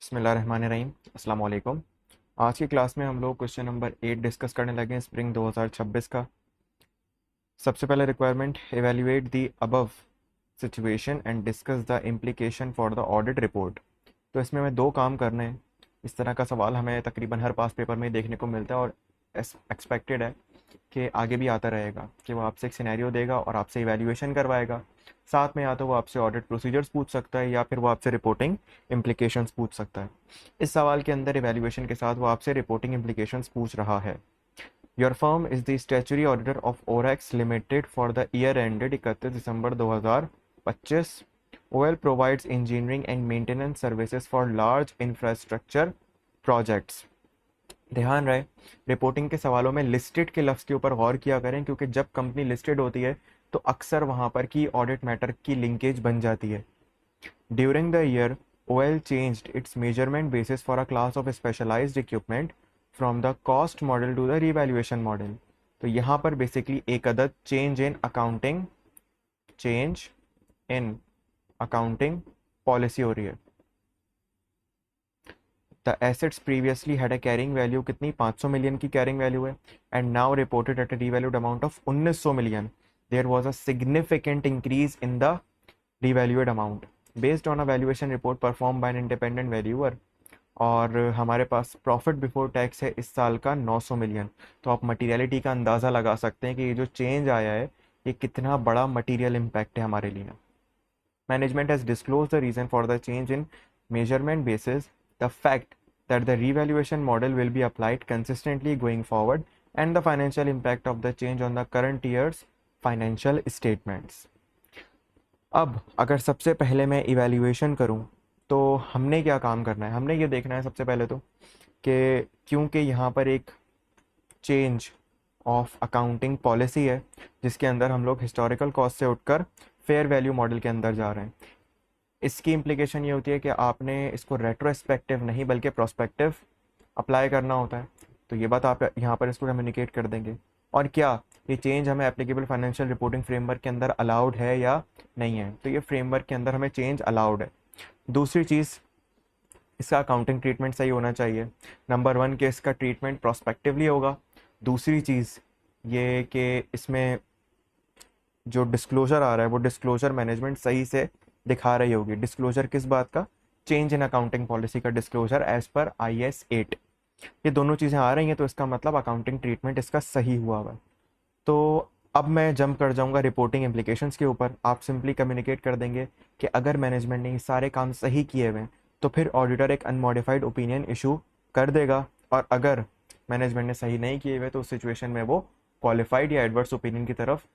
बिस्मिल्लाहिर्रहमानिर्रहीम। अस्सलाम वालेकुम। आज की क्लास में हम लोग क्वेश्चन नंबर 8 डिस्कस करने लगे हैं स्प्रिंग 2026 का। सबसे पहले requirement, evaluate the above situation and discuss the implication for the audit report. तो इसमें हमें दो काम करने हैं। इस तरह का सवाल हमें तकरीबन हर पास पेपर में देखने को मिलता है और एक्सपेक्टेड है कि आगे भी आता रहेगा कि वो आपसे एक सिनेरियो देगा और आपसे इवैल्यूएशन करवाएगा। साथ में या तो वो आपसे ऑडिट प्रोसीजर्स पूछ सकता है या फिर वो आपसे रिपोर्टिंग इम्प्लीकेशंस पूछ सकता है। इस सवाल के अंदर इवैल्यूएशन के साथ वो आपसे रिपोर्टिंग इम्प्लीकेशंस पूछ रहा है। Your firm is the statutory auditor of Orex limited for the year ended 31 December 2025। OL provides engineering and maintenance services for large infrastructure projects। ध्यान रहे, रिपोर्टिंग के सवालों में लिस्टेड के लफ्ज़ के ऊपर गौर किया करें, क्योंकि जब कंपनी लिस्टेड होती है तो अक्सर वहां पर की ऑडिट मैटर की लिंकेज बन जाती है। During the year OL changed its measurement basis for a class of specialized equipment from the cost model to the revaluation model। तो यहाँ पर बेसिकली एक अदद चेंज इन अकाउंटिंग पॉलिसी हो रही है। The assets previously had a carrying value कितनी, 500 million की कैरिंग वैल्यू है, and now reported at a revalued amount of 1900 million. There was a significant increase in the revalued amount based on a valuation report perform by an independent valuer. और हमारे पास profit before tax है इस साल का 900 million. तो आप materiality का अंदाज़ा लगा सकते हैं कि ये जो चेंज आया है ये कितना बड़ा मटीरियल इम्पैक्ट है हमारे लिए। Management has disclosed the reason for the change in measurement basis, the fact that the revaluation model will be applied consistently going forward, and the financial impact of the change on the current year's financial statements। अब अगर सबसे पहले मैं evaluation करूं तो हमने क्या काम करना है, हमने ये देखना है सबसे पहले तो कि क्योंकि यहाँ पर एक चेंज ऑफ अकाउंटिंग पॉलिसी है जिसके अंदर हम लोग हिस्टोरिकल कॉस्ट से उठकर फेयर वैल्यू मॉडल के अंदर जा रहे हैं। इसकी इम्प्लीकेशन ये होती है कि आपने इसको रेट्रोस्पेक्टिव नहीं बल्कि प्रोस्पेक्टिव अप्लाई करना होता है। तो ये बात आप यहाँ पर इसको कम्युनिकेट कर देंगे। और क्या ये चेंज हमें एप्लीकेबल फाइनेंशियल रिपोर्टिंग फ्रेमवर्क के अंदर अलाउड है या नहीं है, तो ये फ्रेमवर्क के अंदर हमें चेंज अलाउड है। दूसरी चीज़, इसका अकाउंटिंग ट्रीटमेंट सही होना चाहिए। नंबर वन कि इसका ट्रीटमेंट प्रोस्पेक्टिवली होगा। दूसरी चीज़ ये कि इसमें जो डिस्क्लोजर आ रहा है वो डिस्क्लोजर मैनेजमेंट सही से दिखा रही होगी। डिस्क्लोजर किस बात का, चेंज इन अकाउंटिंग पॉलिसी का डिस्क्लोजर एज पर IS 8। ये दोनों चीज़ें आ रही हैं तो इसका मतलब अकाउंटिंग ट्रीटमेंट इसका सही हुआ हुआ है। तो अब मैं जंप कर जाऊंगा रिपोर्टिंग इम्प्लीकेशंस के ऊपर। आप सिंपली कम्युनिकेट कर देंगे कि अगर मैनेजमेंट ने ये सारे काम सही किए हुए हैं तो फिर ऑडिटर एक अनमॉडिफाइड ओपिनियन इशू कर देगा, और अगर मैनेजमेंट ने सही नहीं किए हुए तो उस सिचुएशन में वो क्वालिफाइड या एडवर्स ओपिनियन की तरफ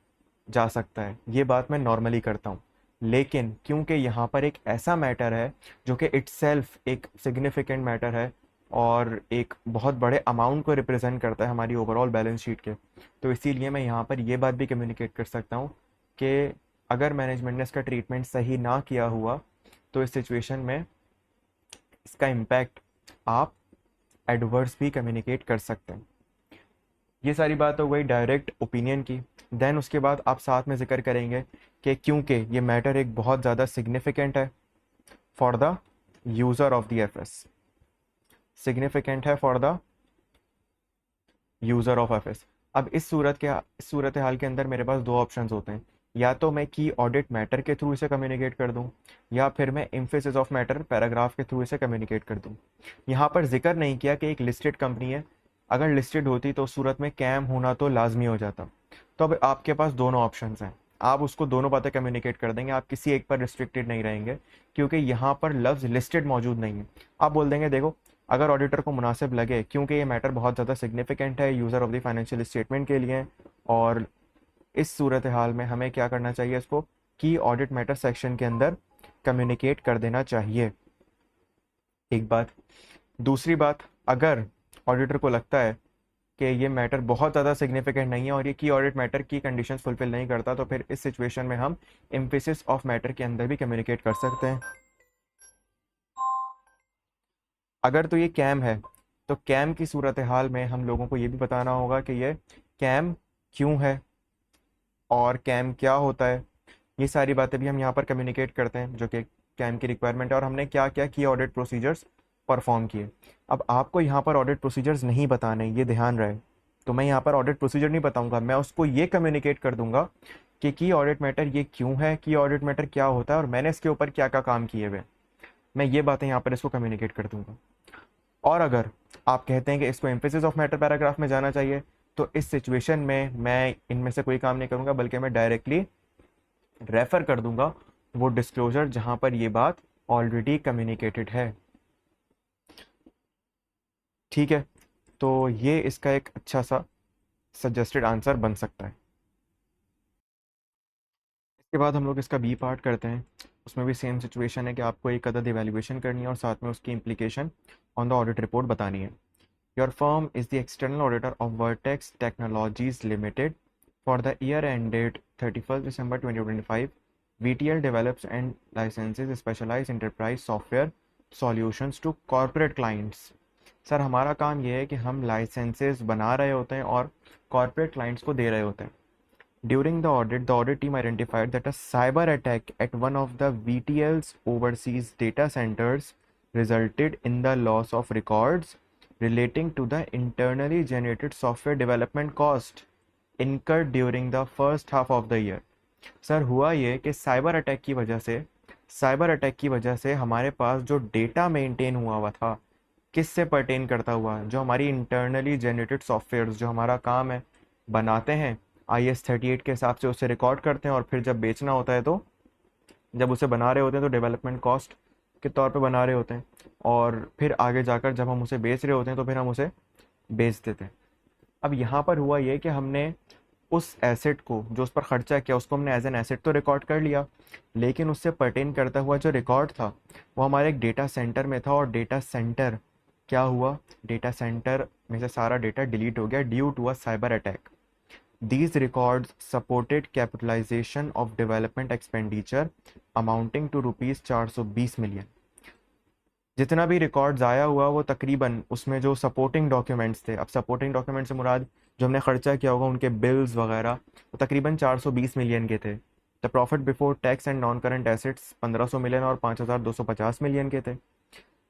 जा सकता है। ये बात मैं नॉर्मली करता हूँ, लेकिन क्योंकि यहाँ पर एक ऐसा मैटर है जो कि इट्सेल्फ एक सिग्निफिकेंट मैटर है और एक बहुत बड़े अमाउंट को रिप्रेजेंट करता है हमारी ओवरऑल बैलेंस शीट के, तो इसीलिए मैं यहाँ पर ये बात भी कम्युनिकेट कर सकता हूँ कि अगर मैनेजमेंट ने इसका ट्रीटमेंट सही ना किया हुआ तो इस सिचुएशन में इसका इम्पैक्ट आप एडवर्स भी कम्युनिकेट कर सकते हैं। ये सारी बात हो गई डायरेक्ट ओपिनियन की। देन उसके बाद आप साथ में जिक्र करेंगे कि क्योंकि ये मैटर एक बहुत ज़्यादा सिग्निफिकेंट है for the user of the FS, significant है for the user of FS। अब इस सूरत हाल के अंदर मेरे पास दो ऑप्शंस होते हैं, या तो मैं की ऑडिट मैटर के थ्रू इसे कम्युनिकेट कर दूं या फिर मैं एम्फेसिस ऑफ मैटर पैराग्राफ के थ्रू इसे कम्युनिकेट कर दूं। यहाँ पर जिक्र नहीं किया कि एक लिस्टेड कंपनी है, अगर लिस्टेड होती तो उस सूरत में कैम होना तो लाजमी हो जाता। तो अब आपके पास दोनों ऑप्शंस हैं, आप उसको दोनों बातें कम्युनिकेट कर देंगे, आप किसी एक पर रिस्ट्रिक्टेड नहीं रहेंगे क्योंकि यहाँ पर लफ्ज़ लिस्टेड मौजूद नहीं है। आप बोल देंगे देखो अगर ऑडिटर को मुनासिब लगे, क्योंकि ये मैटर बहुत ज़्यादा सिग्निफिकेंट है user of the financial statement के लिए, और इस सूरत हाल में हमें क्या करना चाहिए, इसको की ऑडिट मैटर सेक्शन के अंदर कम्युनिकेट कर देना चाहिए। एक बात। दूसरी बात, अगर ऑडिटर को लगता है कि ये मैटर बहुत ज़्यादा सिग्निफिकेंट नहीं है और ये की ऑडिट मैटर की कंडीशंस फुलफिल नहीं करता, तो फिर इस सिचुएशन में हम एम्फेसिस ऑफ मैटर के अंदर भी कम्युनिकेट कर सकते हैं। अगर तो ये कैम है तो कैम की सूरत हाल में हम लोगों को ये भी बताना होगा कि ये कैम क्यों है और कैम क्या होता है। ये सारी बातें भी हम यहाँ पर कम्युनिकेट करते हैं जो कि कैम की रिक्वायरमेंट है, और हमने क्या क्या की ऑडिट प्रोसीजर्स परफॉर्म किए। अब आपको यहाँ पर ऑडिट प्रोसीजर्स नहीं बताने, ये ध्यान रहे, तो मैं यहाँ पर ऑडिट प्रोसीजर नहीं बताऊंगा, मैं उसको ये कम्युनिकेट कर दूंगा कि की ऑडिट मैटर ये क्यों है, की ऑडिट मैटर क्या होता है और मैंने इसके ऊपर क्या क्या काम किए हुए, मैं ये बातें यहाँ पर इसको कम्युनिकेट कर दूंगा। और अगर आप कहते हैं कि इसको एम्फेसिस ऑफ मैटर पैराग्राफ में जाना चाहिए, तो इस सिचुएशन में मैं इनमें से कोई काम नहीं करूंगा, बल्कि मैं डायरेक्टली रेफर कर दूंगा वो डिस्क्लोजर जहां पर ये बात ऑलरेडी कम्युनिकेटेड है। ठीक है, तो ये इसका एक अच्छा सा सजेस्टेड आंसर बन सकता है। इसके बाद हम लोग इसका बी पार्ट करते हैं। उसमें भी सेम सिचुएशन है कि आपको एक अदद इवैल्यूएशन करनी है और साथ में उसकी implication on the audit report बतानी है। Your firm is the external auditor of vertex technologies limited for the year ended 31 December 2025. VTL develops and licenses specialized enterprise software solutions to corporate clients. Sir हमारा काम ये है कि हम licences बना रहे होते हैं और कॉर्पोरेट क्लाइंट्स को दे रहे होते हैं। During the audit team identified that a cyber attack at one of the VTL's overseas data centers resulted in the loss of records relating to the internally generated software development cost incurred during the first half of the year. Sir हुआ ये कि cyber attack की वजह से हमारे पास जो data maintain हुआ हुआ था, किससे पर्टेन करता हुआ, जो हमारी इंटरनली जनरेटेड सॉफ्टवेयर जो हमारा काम है बनाते हैं IS-38 के हिसाब से उसे रिकॉर्ड करते हैं और फिर जब बेचना होता है, तो जब उसे बना रहे होते हैं तो डेवलपमेंट कॉस्ट के तौर पे बना रहे होते हैं, और फिर आगे जाकर जब हम उसे बेच रहे होते हैं तो फिर हम उसे बेच देते हैं। अब यहाँ पर हुआ ये कि हमने उस एसेट को जो उस पर खर्चा किया उसको हमने एज एन एसेट तो रिकॉर्ड कर लिया, लेकिन उससे पर्टेन करता हुआ जो रिकॉर्ड था वो हमारे एक डेटा सेंटर में था, और डेटा सेंटर क्या हुआ, डेटा सेंटर में से सारा डेटा डिलीट हो गया due to a cyber attack. These records supported capitalization of development expenditure amounting to rupees 420 million. जितना भी रिकॉर्ड्स आया हुआ वो तकरीबन उसमें जो सपोर्टिंग डॉक्यूमेंट्स थे, अब सपोर्टिंग डॉक्यूमेंट से मुराद जो हमने खर्चा किया होगा उनके बिल्स वगैरह, वो तकरीबन 420 मिलियन के थे। The profit before tax and non current assets 1500 million और 5250 मिलियन के थे।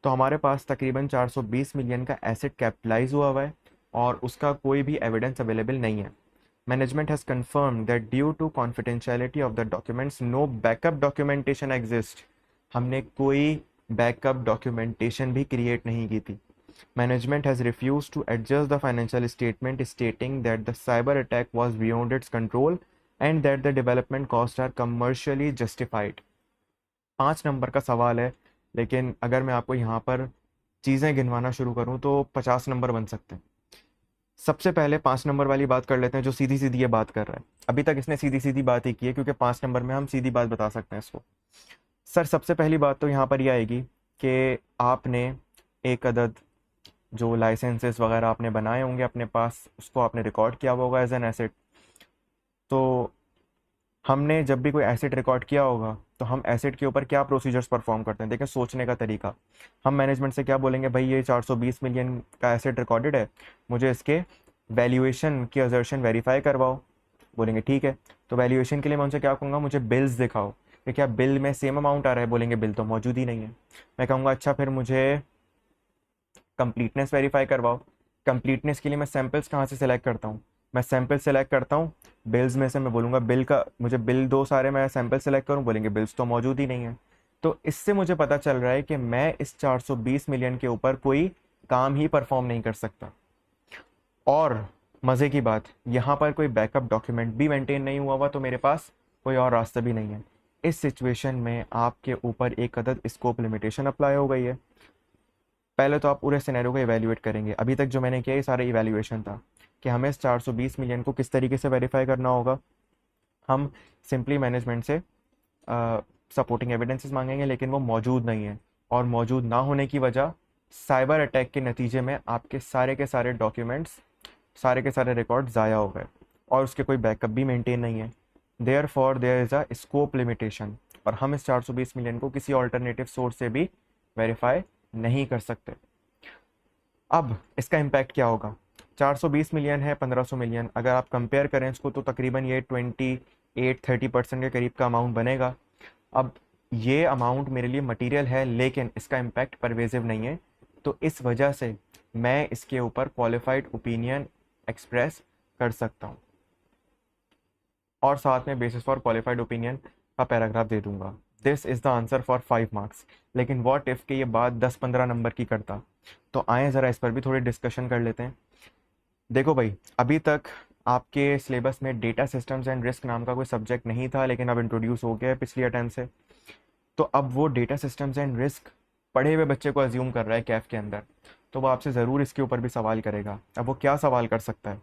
तो हमारे पास तकरीबन 420 मिलियन का एसेट कैपिटलाइज हुआ है और उसका कोई भी एविडेंस अवेलेबल नहीं है। Management has confirmed that due to confidentiality of the documents, no backup documentation exists. हमने कोई बैकअप डॉक्यूमेंटेशन भी क्रिएट नहीं की थी। Management has refused to adjust the financial statement, stating that the cyber attack was beyond its control and that the development costs are commercially justified. 5 number का सवाल है, लेकिन अगर मैं आपको यहाँ पर चीज़ें गिनवाना शुरू करूँ तो 50 नंबर बन सकते हैं। सबसे पहले 5 नंबर वाली बात कर लेते हैं, जो सीधी सीधी ये बात कर रहा है। अभी तक इसने सीधी सीधी बात ही की है, क्योंकि 5 नंबर में हम सीधी बात बता सकते हैं इसको। सर सबसे पहली बात तो यहाँ पर ये आएगी कि आपने एक अदद जो लाइसेंसेस वगैरह आपने बनाए होंगे अपने पास, उसको आपने रिकॉर्ड किया हुआ होगा एज एन एसेट। तो हमने जब भी कोई एसेट रिकॉर्ड किया होगा तो हम एसेट के ऊपर क्या प्रोसीजर्स परफॉर्म करते हैं, देखें सोचने का तरीका। हम मैनेजमेंट से क्या बोलेंगे, भाई ये 420 मिलियन का एसेट रिकॉर्डेड है, मुझे इसके वैल्यूएशन की असर्शन वेरीफाई करवाओ। बोलेंगे ठीक है, तो वैल्यूएशन के लिए मैं उनसे क्या कहूँगा, मुझे बिल्स दिखाओ कि क्या बिल में सेम अमाउंट आ रहा है। बोलेंगे बिल तो मौजूद ही नहीं है। मैं कहूँगा अच्छा फिर मुझे कंप्लीटनेस वेरीफाई करवाओ। कंप्लीटनेस के लिए मैं सैंपल्स कहाँ से सिलेक्ट करता हूँ, मैं सैंपल सेलेक्ट करता हूँ बिल्स में से। मैं बोलूँगा बिल का मुझे बिल दो सारे, मैं सैंपल सेलेक्ट करूँ, बोलेंगे बिल्स तो मौजूद ही नहीं है। तो इससे मुझे पता चल रहा है कि मैं इस 420 मिलियन के ऊपर कोई काम ही परफॉर्म नहीं कर सकता। और मज़े की बात, यहाँ पर कोई बैकअप डॉक्यूमेंट भी मेंटेन नहीं हुआ हुआ, तो मेरे पास कोई और रास्ता भी नहीं है। इस सिचुएशन में आपके ऊपर एक अदद स्कोप लिमिटेशन अप्लाई हो गई है। पहले तो आप पूरे सिनेरियो को इवैल्यूएट करेंगे। अभी तक जो मैंने किया ये सारा इवैल्यूएशन था कि हमें इस 420 मिलियन को किस तरीके से वेरीफाई करना होगा। हम सिंपली मैनेजमेंट से सपोर्टिंग एविडेंसेस मांगेंगे, लेकिन वो मौजूद नहीं है, और मौजूद ना होने की वजह साइबर अटैक के नतीजे में आपके सारे के सारे डॉक्यूमेंट्स, सारे के सारे रिकॉर्ड ज़ाया हो गए और उसके कोई बैकअप भी मेंटेन नहीं है। There is a scope limitation, और हम इस 420 मिलियन को किसी ऑल्टरनेटिव सोर्स से भी वेरीफाई नहीं कर सकते। अब इसका इम्पैक्ट क्या होगा, 420 मिलियन है 1500 मिलियन, अगर आप कंपेयर करें इसको तो तकरीबन ये 28-30% के करीब का अमाउंट बनेगा। अब ये अमाउंट मेरे लिए मटेरियल है, लेकिन इसका इम्पैक्ट परवेजिव नहीं है, तो इस वजह से मैं इसके ऊपर क्वालिफाइड ओपिनियन एक्सप्रेस कर सकता हूँ और साथ में बेसिस फॉर क्वालिफाइड ओपिनियन का पैराग्राफ दे दूंगा। This is the answer for 5 marks. लेकिन व्हाट इफ़ के ये बात 10-15 नंबर की करता, तो आए ज़रा इस पर भी थोड़ी डिस्कशन कर लेते हैं। देखो भाई, अभी तक आपके सिलेबस में डेटा सिस्टम्स एंड रिस्क नाम का कोई सब्जेक्ट नहीं था, लेकिन अब इंट्रोड्यूस हो गया है पिछली अटेम्प्ट से। तो अब वो डेटा सिस्टम्स एंड रिस्क पढ़े हुए बच्चे को अज्यूम कर रहा है कैफ के अंदर, तो वो आपसे ज़रूर इसके ऊपर भी सवाल करेगा। अब वो क्या सवाल कर सकता है?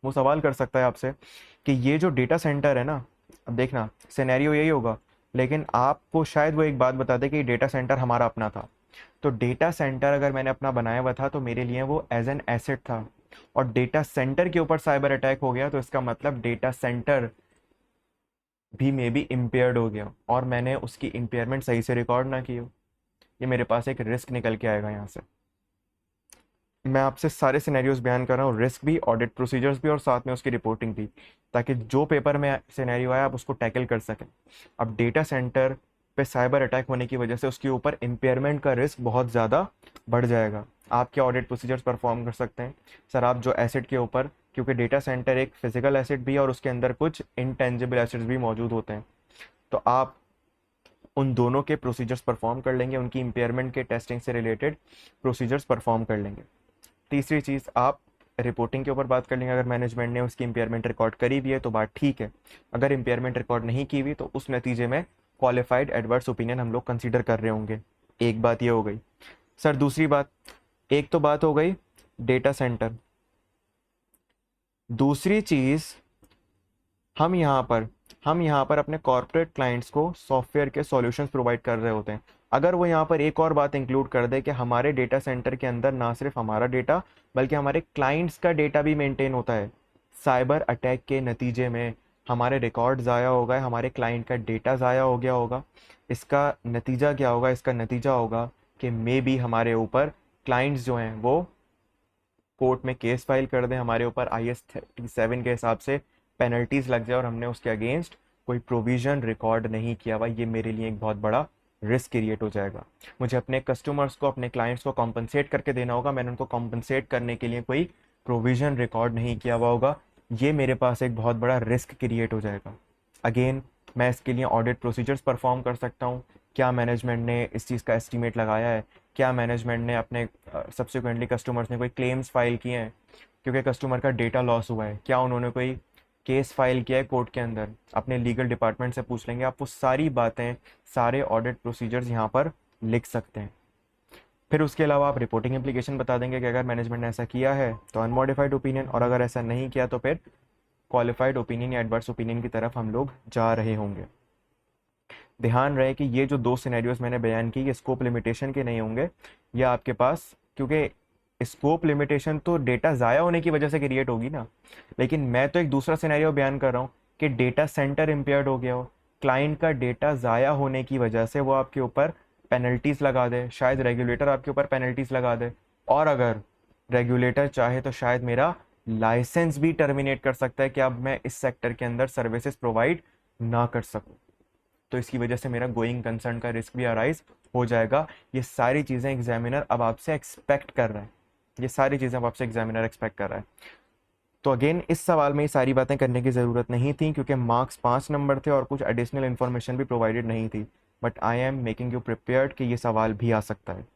वो सवाल कर सकता है आपसे कि ये जो डेटा सेंटर है ना, अब देखना सिनेरियो यही होगा, लेकिन आपको शायद वो एक बात बता दे कि डेटा सेंटर हमारा अपना था। तो डेटा सेंटर अगर मैंने अपना बनाया हुआ था तो मेरे लिए वो एज एन एसेट था, और डेटा सेंटर के ऊपर साइबर अटैक हो गया तो इसका मतलब डेटा सेंटर भी मे बी इम्पेयर्ड हो गया और मैंने उसकी इम्पेयरमेंट सही से रिकॉर्ड ना की हो। ये मेरे पास एक रिस्क निकल के आएगा यहाँ से। मैं आपसे सारे सिनेरियोज बयान कर रहा हूँ, रिस्क भी, ऑडिट प्रोसीजर्स भी, और साथ में उसकी रिपोर्टिंग भी, ताकि जो पेपर में सिनेरियो आया आप उसको टैकल कर सकें। अब डेटा सेंटर पे साइबर अटैक होने की वजह से उसके ऊपर इम्पेयरमेंट का रिस्क बहुत ज़्यादा बढ़ जाएगा। आप क्या ऑडिट प्रोसीजर्स परफॉर्म कर सकते हैं? सर आप जो एसेट के ऊपर, क्योंकि डेटा सेंटर एक फिजिकल एसेट भी है और उसके अंदर कुछ इंटेंजिबल एसेट्स भी मौजूद होते हैं, तो आप उन दोनों के प्रोसीजर्स परफॉर्म कर लेंगे, उनकी इम्पेयरमेंट के टेस्टिंग से रिलेटेड प्रोसीजर्स परफॉर्म कर लेंगे। तीसरी चीज़, आप रिपोर्टिंग के ऊपर बात कर लेंगे। अगर मैनेजमेंट ने उसकी इम्पेयरमेंट रिकॉर्ड करी भी है तो बात ठीक है, अगर इम्पेयरमेंट रिकॉर्ड नहीं की हुई तो उस नतीजे में क्वालिफाइड एडवर्स ओपिनियन हम लोग कंसीडर कर रहे होंगे। एक बात ये हो गई। सर दूसरी बात, एक तो बात हो गई डेटा सेंटर, दूसरी चीज़ हम यहाँ पर अपने कॉर्पोरेट क्लाइंट्स को सॉफ्टवेयर के सॉल्यूशंस प्रोवाइड कर रहे होते हैं। अगर वो यहाँ पर एक और बात इंक्लूड कर दे कि हमारे डेटा सेंटर के अंदर ना सिर्फ हमारा डेटा बल्कि हमारे क्लाइंट्स का डेटा भी मेंटेन होता है, साइबर अटैक के नतीजे में हमारे रिकॉर्ड ज़ाया हो गए, हमारे क्लाइंट का डेटा ज़ाया हो गया होगा, इसका नतीजा क्या होगा? इसका नतीजा होगा कि मे बी हमारे ऊपर क्लाइंट्स जो हैं वो कोर्ट में केस फाइल कर दें, हमारे ऊपर IS 37 के हिसाब से पेनल्टीज लग जाए और हमने उसके अगेंस्ट कोई प्रोविजन रिकॉर्ड नहीं किया हुआ। ये मेरे लिए एक बहुत बड़ा रिस्क क्रिएट हो जाएगा। मुझे अपने कस्टमर्स को, अपने क्लाइंट्स को कॉम्पनसेट करके देना होगा, मैंने उनको कॉम्पनसेट करने के लिए कोई प्रोविजन रिकॉर्ड नहीं किया हुआ होगा। ये मेरे पास एक बहुत बड़ा रिस्क क्रिएट हो जाएगा। अगेन मैं इसके लिए ऑडिट प्रोसीजर्स परफॉर्म कर सकता हूँ। क्या मैनेजमेंट ने इस चीज़ का एस्टीमेट लगाया है? क्या मैनेजमेंट ने अपने सब्सिक्वेंटली कस्टमर्स ने कोई क्लेम्स फाइल किए हैं क्योंकि कस्टमर का डेटा लॉस हुआ है? क्या उन्होंने कोई केस फाइल किया है कोर्ट के अंदर? अपने लीगल डिपार्टमेंट से पूछ लेंगे। आप वो सारी बातें, सारे ऑडिट प्रोसीजर्स यहाँ पर लिख सकते हैं। फिर उसके अलावा आप रिपोर्टिंग एप्लीकेशन बता देंगे कि अगर मैनेजमेंट ने ऐसा किया है तो अनमॉडिफाइड ओपिनियन, और अगर ऐसा नहीं किया तो फिर क्वालिफाइड ओपिनियन या एडवर्स ओपिनियन की तरफ हम लोग जा रहे होंगे। ध्यान रहे कि ये जो 2 सिनेरियोज मैंने बयान की ये स्कोप लिमिटेशन के नहीं होंगे, ये आपके पास, क्योंकि स्कोप लिमिटेशन तो डेटा ज़ाया होने की वजह से क्रिएट होगी ना, लेकिन मैं तो एक दूसरा सिनेरियो बयान कर रहा हूँ कि डेटा सेंटर इम्पेयर्ड हो गया हो, क्लाइंट का डेटा ज़ाया होने की वजह से वो आपके ऊपर पेनल्टीज़ लगा दे, शायद रेगुलेटर आपके ऊपर पेनल्टीज़ लगा दे, और अगर रेगुलेटर चाहे तो शायद मेरा लाइसेंस भी टर्मिनेट कर सकता है कि अब मैं इस सेक्टर के अंदर सर्विसेज प्रोवाइड ना कर सकूं। तो इसकी वजह से मेरा गोइंग कंसर्न का रिस्क भी अराइज हो जाएगा। ये सारी चीज़ें एग्जामिनर अब आपसे एक्सपेक्ट कर रहा है, ये सारी चीज़ें अब आपसे एग्जामिनर एक्सपेक्ट कर रहा है। तो अगेन इस सवाल में ये सारी बातें करने की ज़रूरत नहीं थी क्योंकि मार्क्स 5 नंबर थे और कुछ एडिशनल इन्फॉर्मेशन भी प्रोवाइडेड नहीं थी, but I am making you prepared कि ये सवाल भी आ सकता है।